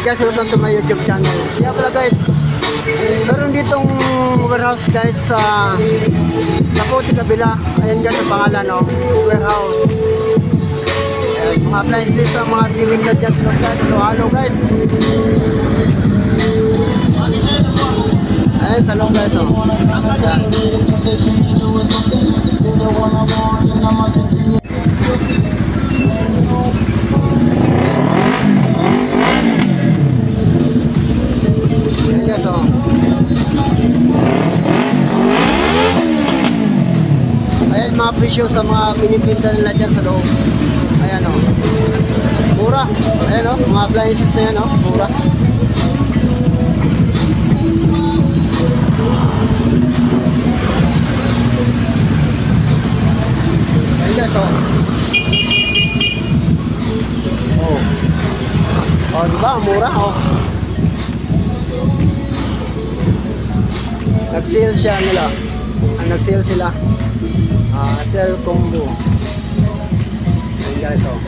guys, welcome to my YouTube channel. Kaya pala guys, meron ditong warehouse guys sa Puti Kabila. Ayan guys ang pangalan, no? Warehouse. Ayan, mga appliances sa mga window dyan sa loob guys. Halo guys. Ayan sa loob guys, oh. Ayan mga presyo sa mga pinipinta nila dyan sa loob. Ayan o, mura. Ayan o, mga appliances na yan o, mura. Ayan guys o. O diba, mura o. Nag-sale siya nila. Nag-sale sila. Sale combo. Ayan guys, oh.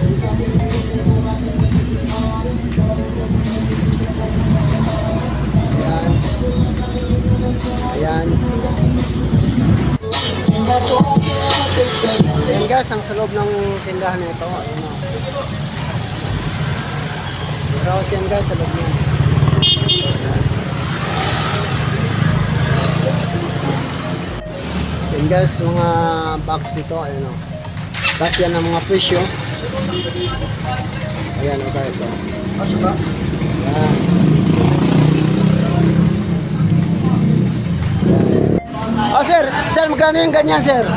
Ayan. Ayan. Ayan guys, ang sa loob ng tindahan na ito. Ayan o. Browse yan guys, sa loob niya. Ayan guys, mga box nito, ayan o. Tapos yan ang mga presyo. Ayan o guys, o. Ayan. Oh sir, magkano yung ganyan sir?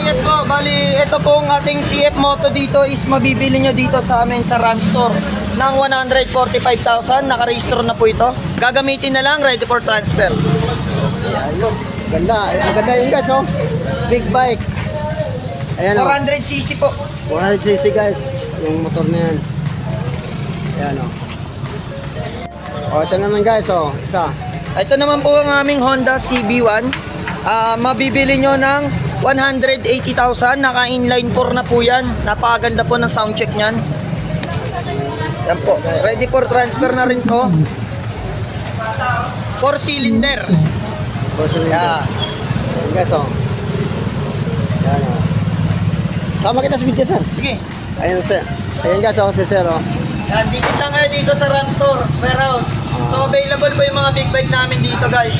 Yes po, bali ito pong ating CF Moto dito is mabibili nyo dito sa amin sa RAM Store ng 145,000, nakarehistro na po ito. Gagamitin na lang, ready for transfer. Ayos. Ganda, maganda yun guys, oh. Big bike. Ayan, 400cc po. 400cc guys, yung motor na yan. Ayan, oh. Oh, ito naman guys, oh, isa. Ito naman po ang aming Honda CB1. Mabibili nyo ng 180,000, naka-inline 4 na po yan. Napakaganda po ng sound check nyan. Yan po, ready for transfer na rin po. 4 cylinder. Yeah. Ayan guys, oh. Ayan, oh. Sama kita sa video, sir. Sige. Ayan, sir. Ayan guys, oh, si sir, oh. Yan, visit lang kayo dito sa RAM Store, warehouse. So, available po yung mga big bike namin dito, guys.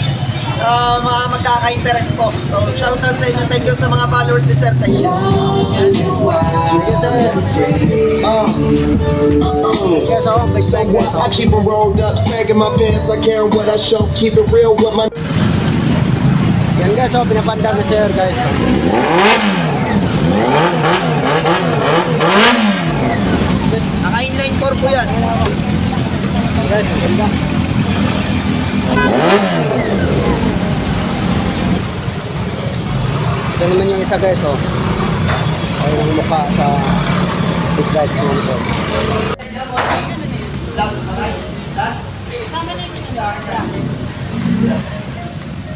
Mga magkaka-interest po. So, shoutout sa inyo. Thank you sa mga followers ni Sir. Thank you. Thank you, sir. Yes, oh, big bike, guys, oh. I keep it rolled up, sagging my pants, not caring what I show. Keep it real with my. Yan guys, oh, pinapandar na sir guys. Naka-inline 4 po yan. Guys, ang ganda. Ito naman yung isa guys, oh. Ay, yung mukha sa big bike monitor.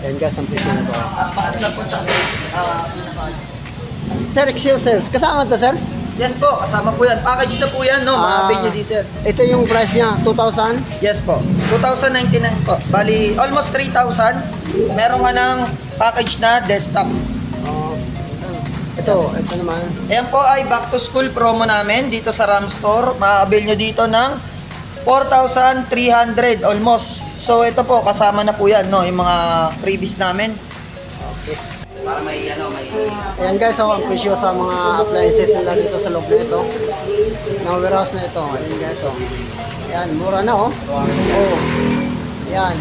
Ayan guys, ang presyo na ito. Sir, excuse, kasama to sir? Yes po, kasama po yan. Package na po yan, no? Makapin nyo dito. Ito yung price niya, 2,000? Yes po, 2,099 po. Bali, almost 3,000. Meron ka ng package na desktop. Ito naman. Ayan po ay back to school promo namin dito sa RAM Store. Makakabil nyo dito ng 4,300 almost. So ito po, kasama na po yan, no? Yung mga previous namin. Okay. Para may may... Ayan guys, oh, ang presyo sa mga appliances nila dito sa loob na ito. Ng warehouse na ito. Ayan guys, oh. Ayan, mura na, oh. Oh. Ayan.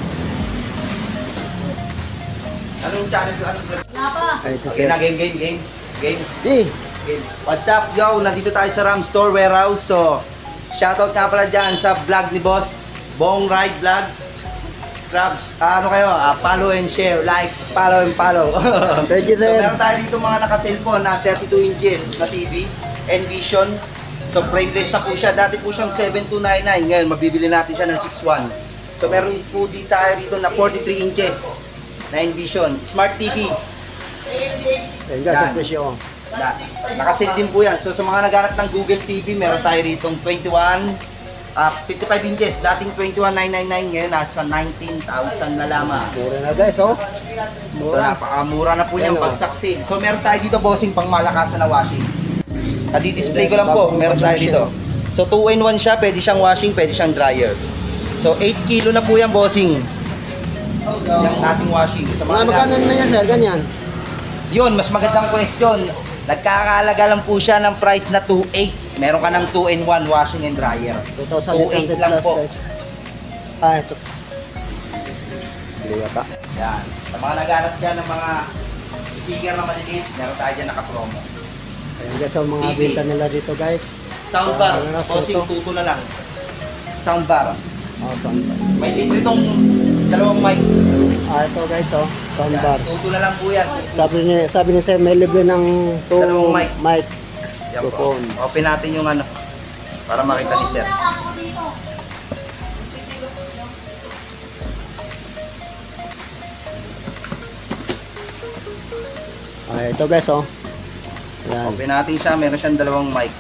Anong channel ko? Ay, Okay na, game. Eh, What's up, yo? Nandito tayo sa RAM Store Warehouse. So, shoutout nga pala dyan sa vlog ni Boss Bong Ride Vlog. Scrubs, ano kayo? Follow and share, like, follow. Thank you, sir. So, meron tayo dito mga naka-cellphone na 32 inches na TV, Envision. So, frameless na po siya. Dati po siyang 7299. Ngayon, mabibili natin siya ng 61. So, meron po dito tayo dito na 43 inches na Envision. Smart TV. ayan guys, ang presyo. Nakasil din po yan. So, sa mga naghanap ng Google TV, meron tayo rito 21 55 inches, dating 21,999, ngayon nasa 19,000 na lamang. Mura na guys, oh. So Mura. napakamura na po yung Yan, oh. bagsak sale. So meron tayo dito bossing pang malakasan na washing. Di-display ko lang po, meron tayo dito. So 2-in-1 siya, pwede siyang washing, pwede siyang dryer. So 8 kilo na po yan bossing. Yung ating washing. Sa Mga magkano naman yan, sir? Ganyan. Yun, mas magandang question. Nagkakalaga lang po siya ng price na 2.8. Meron ka ng 2-in-1 washing and dryer. 2,800 lang plus po. guys. Ito. Hindi yata. Yan. Sa mga naghanap dyan ng mga speaker na maliliit, meron tayo dyan naka-promo. Ayan guys, ang mga TV. benta nila dito guys. Soundbar, Ano na, bossing soto? tuto na lang. Soundbar. Oh, soundbar. May libre itong dalawang mic. Ito guys, oh. Soundbar. Yan, tuto na lang po yan. Sabi ni sir, may libre ng Dalawang mic. mic. Yan po. Microphone. Open natin yung ano, para makita ni sir. Ito guys, oh. Ayan. Open natin siya, meron siyang dalawang mic.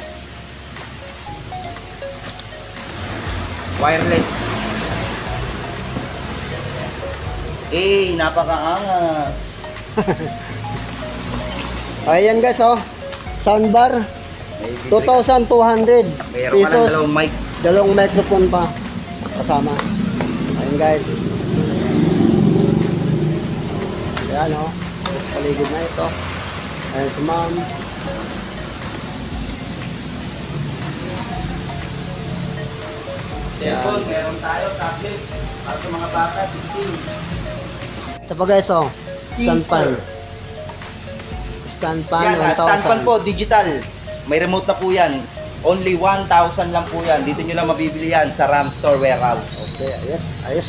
Wireless. Napakaangas. Ayan guys, oh. Soundbar. May libre. 2,200 Meron ka ng pesos. dalawang mic. Dalawang microphone pa kasama. Ayan guys. Ayan, oh. Paligid na ito. Ayan si ma'am. Cellphone, meron tayo, tablet. Para sa mga bata, tingting. Ito pa guys, oh. Stand fan. Teaser. Stand fan, Yan, 1,000. stand fan po, digital. May remote na po yan. Only 1,000 lang po yan. Dito nyo lang mabibili yan sa Ram Store Warehouse. Okay, ayos, ayos.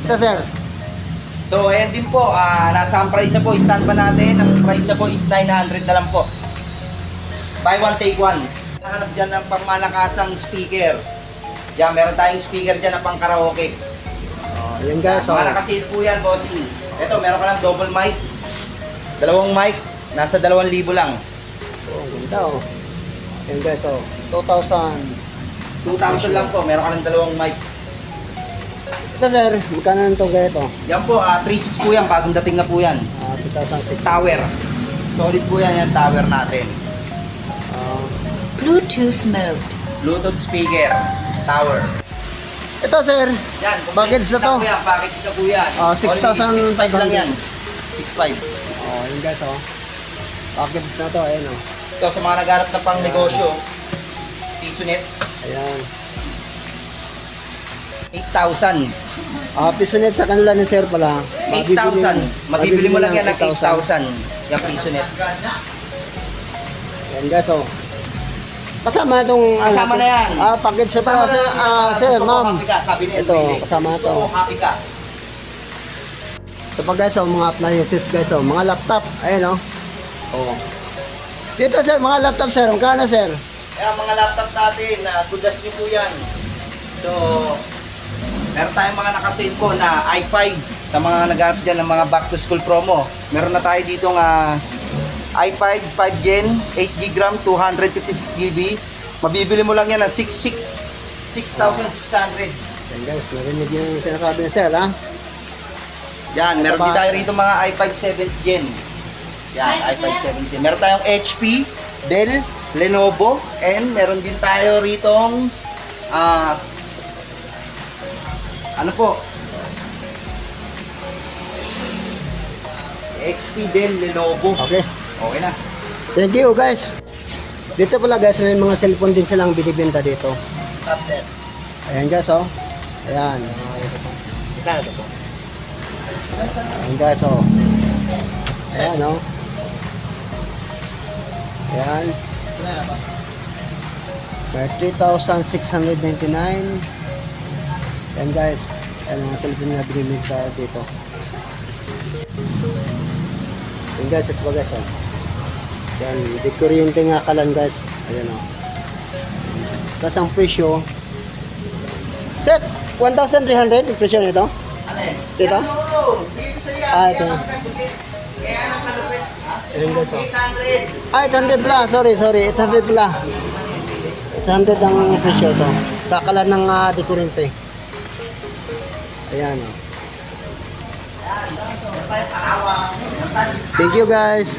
Ito sir. So, ayan din po. Nasa ang price na po, stand fan natin. Ang price na po is 900 na lang po. Buy one, take one. Hanap dyan ng pangmalakasang speaker. Yan, meron tayong speaker dyan na pang karaoke. Oh, ayan guys, oh. Mga nakasil po yan, bossing. Ito, meron ka lang double mic. Dalawang mic. Nasa 2,000 lang. Oh, ang ganda, oh. Ayan guys, oh. 2,000. 2,000 lang po. Meron ka ng dalawang mic. Ito sir, magkano na ito ganito? Yan po, 3.6 po yan. Bagong dating na po yan. 2,600. Tower. Solid po yan yung tower natin. Bluetooth mode. Bluetooth speaker. Tower. Ito sir, Yan. Package na to? Po yan, package na po yan. Oh, Only 6.5 lang 6,500. yan. 6.5. oh, ayan guys, oh. Package na to, ayan, oh. Ito sa mga naghanap na pang negosyo. Piso net. Ayan. 8,000. Piso net sa kanila ni sir pala. 8,000. Mabibili mo lang yan ng 8,000. Yung piso net. Ayan guys, oh. Kasama itong... Kasama na yan. Package na pala, sir. Sir, Gusto mo, ma'am. happy ka, sabi niya. Ito, Billy. kasama Gusto to. mo, happy ka. Ito pa guys, oh, mga appliances guys, oh. Mga laptop. Ayan, oh. Oh. Dito sir, mga laptop sir. Magkano sir? Kaya mga laptop natin, good as nyo po yan. So, meron tayong mga naka-sale po na i5 sa mga naghanap dyan ng mga back to school promo. Meron na tayo dito nga i5 5 Gen 8GB RAM 256GB. Mabibili mo lang yan ng 6,600. Ayan guys, narinig yung sinasabi ni sir, ha? Yan, meron Ito pa. din tayo rito mga i5 7th Gen. Yan, i5 7th Gen. Meron tayong HP, Dell, Lenovo, and meron din tayo ritong ano po? HP, Dell, Lenovo. Okay. Okay na. Thank you guys. Dito pala guys, may mga cellphone din silang binibenta dito. Tablet. Ayan guys, oh. Ayan. Ayan guys, oh. Ayan, oh. Ayan. May 3,699. Ayan guys. Ayan mga cellphone na binibenta dito. Ayan guys, ito pa guys, oh. Ayan, di kuryente nga kalan guys. Ayan, oh. Tapos ang presyo, set 1,300 yung presyo nito. Alin? Dito? Yan, oo. Dito sa yan. Ito. Kaya ang kalupit. Ayan guys, oh. 800. 800 pala, sorry, 800 pala. 800 ang presyo to. Sakalan ng De Corriente. Ayan oh. Thank you guys.